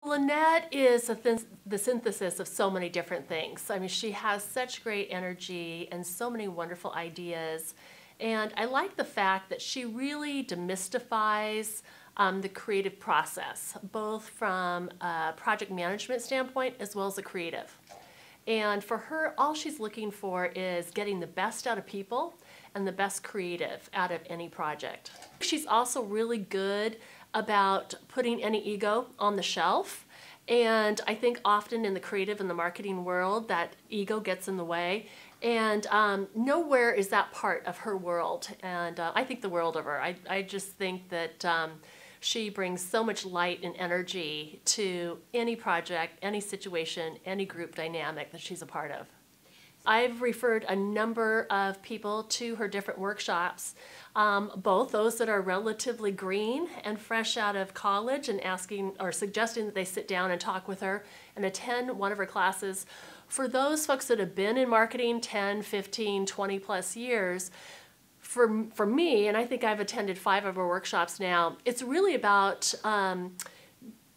Lynette is the synthesis of so many different things. I mean, she has such great energy and so many wonderful ideas. And I like the fact that she really demystifies the creative process, both from a project management standpoint as well as a creative. And for her, all she's looking for is getting the best out of people and the best creative out of any project. She's also really good about putting any ego on the shelf. And I think often in the creative and the marketing world, that ego gets in the way. And nowhere is that part of her world. And I think the world of her. I just think that she brings so much light and energy to any project, any situation, any group dynamic that she's a part of. I've referred a number of people to her different workshops, both those that are relatively green and fresh out of college and asking or suggesting that they sit down and talk with her and attend one of her classes. For those folks that have been in marketing 10, 15, 20 plus years, for me, and I think I've attended 5 of her workshops now, it's really about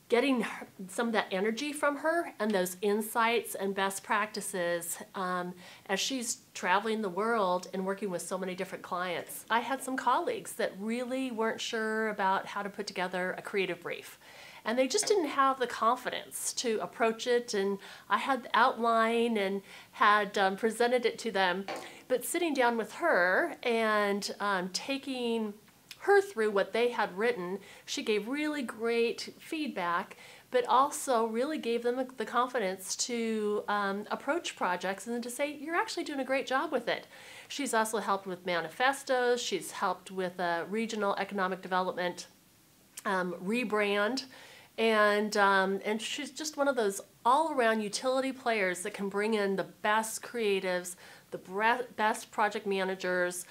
getting some of that energy from her and those insights and best practices as she's traveling the world and working with so many different clients. I had some colleagues that really weren't sure about how to put together a creative brief. And they just didn't have the confidence to approach it, and I had the outline and had presented it to them. But sitting down with her and taking her through what they had written, she gave really great feedback, but also really gave them the confidence to approach projects and then to say, you're actually doing a great job with it. She's also helped with manifestos. She's helped with a regional economic development rebrand. And she's just one of those all-around utility players that can bring in the best creatives, the best project managers,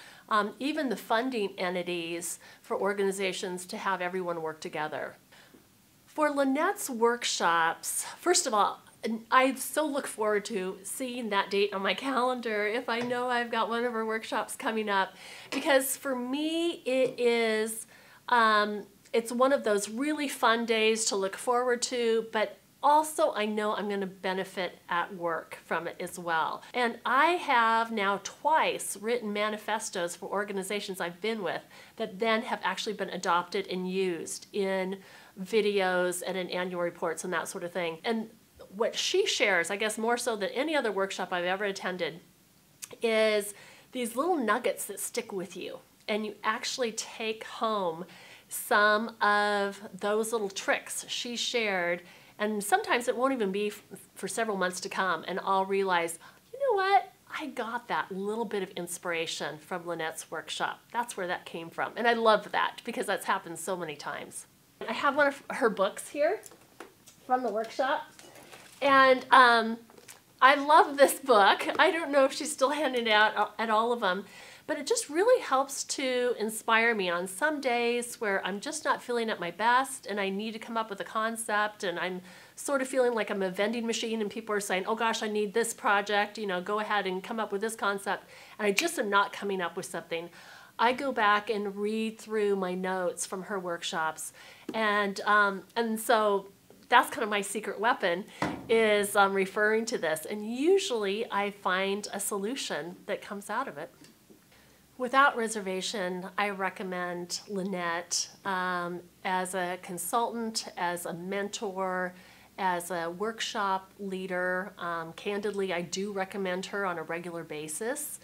even the funding entities for organizations to have everyone work together. For Lynette's workshops, first of all, I so look forward to seeing that date on my calendar if I know I've got one of her workshops coming up, because for me it is it's one of those really fun days to look forward to, but also I know I'm going to benefit at work from it as well. And I have now twice written manifestos for organizations I've been with that then have actually been adopted and used in videos and in annual reports and that sort of thing. And what she shares, I guess more so than any other workshop I've ever attended, is these little nuggets that stick with you, and you actually take home some of those little tricks she shared, and sometimes it won't even be for several months to come, and I'll realize, you know what, I got that little bit of inspiration from Lynette's workshop. That's where that came from, and I love that because that's happened so many times. I have one of her books here from the workshop, and I love this book. I don't know if she's still handing it out at all of them, but it just really helps to inspire me on some days where I'm just not feeling at my best and I need to come up with a concept, and I'm sort of feeling like I'm a vending machine and people are saying, oh gosh, I need this project, you know, go ahead and come up with this concept, and I just am not coming up with something. I go back and read through my notes from her workshops, and so that's kind of my secret weapon, is referring to this, and usually I find a solution that comes out of it. Without reservation, I recommend Lynette as a consultant, as a mentor, as a workshop leader. Candidly, I do recommend her on a regular basis.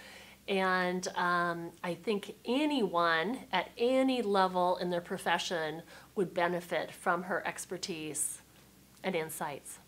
And I think anyone at any level in their profession would benefit from her expertise and insights.